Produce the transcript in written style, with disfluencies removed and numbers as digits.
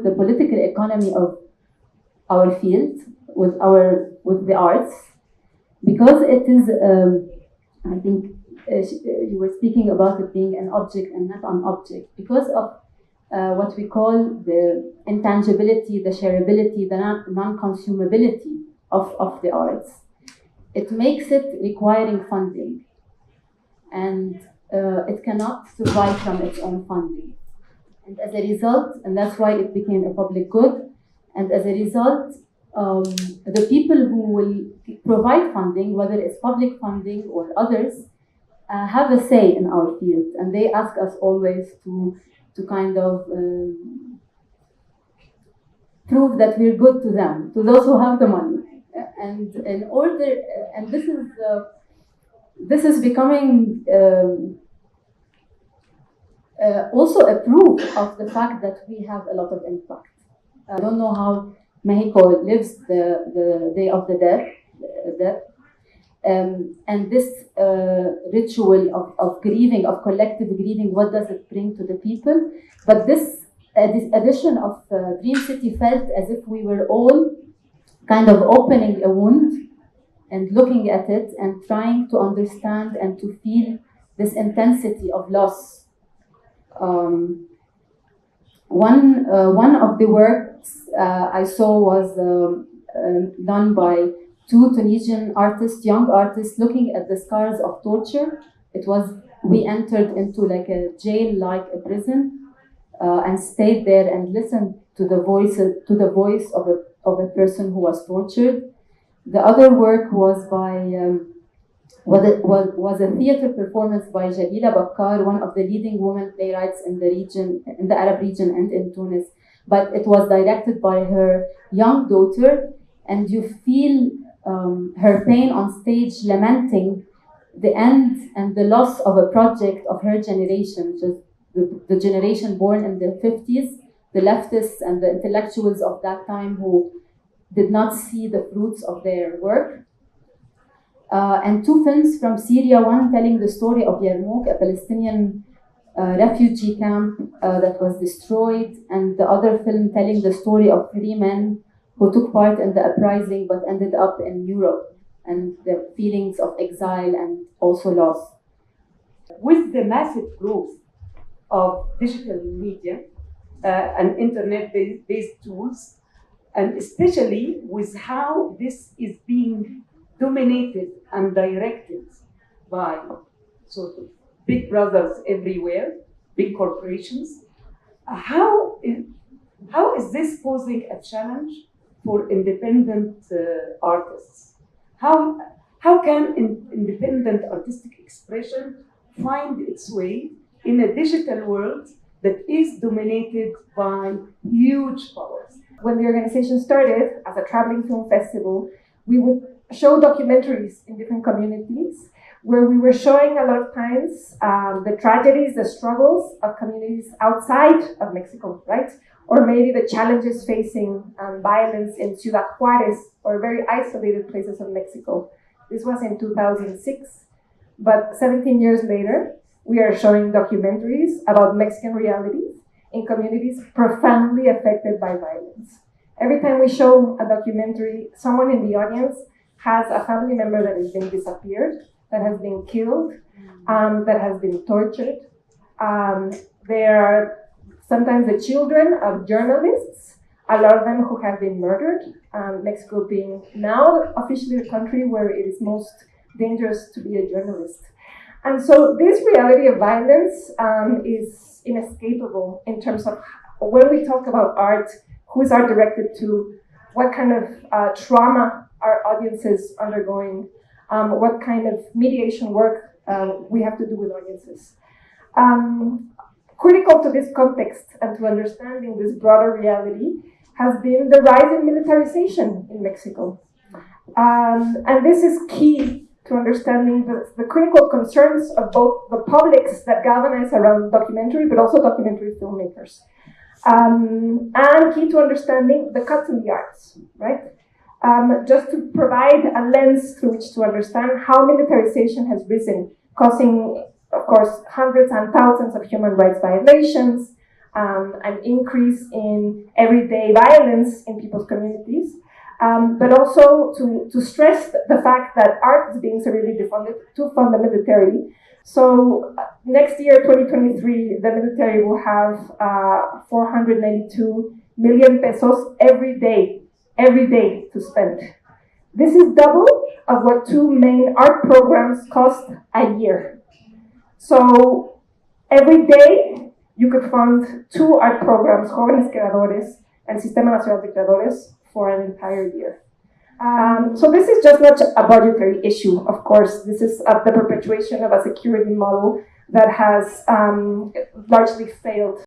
the political economy of our field with the arts, because it is, I think you were speaking about it being an object and not an object, because of what we call the intangibility, the shareability, the non-consumability of the arts. It makes it requiring funding, and it cannot survive from its own funding. And as a result, and that's why it became a public good, and as a result, the people who will provide funding, whether it's public funding or others, have a say in our field, and they ask us always to kind of prove that we're good to them, to those who have the money. And in order, and this is becoming also a proof of the fact that we have a lot of impact. I don't know how Mexico lives the Day of the Dead. And this ritual of grieving, of collective grieving, what does it bring to the people? But this edition of Dream City felt as if we were all kind of opening a wound and looking at it and trying to understand and to feel this intensity of loss. One of the works I saw was done by two Tunisian artists, young artists, looking at the scars of torture. We entered into like a jail, like a prison, and stayed there and listened to the voice of a person who was tortured. The other work was was a theater performance by Jalila Bakkar, one of the leading women playwrights in the region, in the Arab region and in Tunis. But it was directed by her young daughter, and you feel her pain on stage, lamenting the end and the loss of a project of her generation, just the generation born in the 50s, the leftists and the intellectuals of that time who did not see the fruits of their work. And two films from Syria, one telling the story of Yarmouk, a Palestinian refugee camp that was destroyed, and the other film telling the story of 3 men who took part in the uprising but ended up in Europe, and the feelings of exile and also loss. With the massive growth of digital media and internet-based tools, and especially with how this is being dominated and directed by sort of big brothers everywhere, big corporations, how is this posing a challenge for independent artists? How can independent artistic expression find its way in a digital world that is dominated by huge powers? When the organization started as a traveling film festival, we would show documentaries in different communities where we were showing a lot of times the tragedies, the struggles of communities outside of Mexico, right? Or maybe the challenges facing violence in Ciudad Juárez or very isolated places of Mexico. This was in 2006, but 17 years later, we are showing documentaries about Mexican realities in communities profoundly affected by violence. Every time we show a documentary, someone in the audience has a family member that has been disappeared, that has been killed, that has been tortured. There are sometimes the children of journalists, a lot of them who have been murdered, Mexico being now officially the country where it is most dangerous to be a journalist. And so this reality of violence is inescapable in terms of when we talk about art, who is art directed to, what kind of trauma are audiences undergoing, what kind of mediation work we have to do with audiences. Critical to this context and to understanding this broader reality has been the rise in militarization in Mexico. And this is key to understanding the critical concerns of both the publics that galvanize around documentary, but also documentary filmmakers. And key to understanding the cuts in the arts, right? Just to provide a lens through which to understand how militarization has risen, causing, of course, hundreds and thousands of human rights violations, an increase in everyday violence in people's communities, but also to stress the fact that art is being severely defunded to fund the military. So next year, 2023, the military will have 492 million pesos every day to spend. This is double of what two main art programs cost a year. So every day you could fund two art programs, Jóvenes Creadores and Sistema Nacional de Creadores, for an entire year. So this is just not a budgetary issue, of course. This is the perpetuation of a security model that has largely failed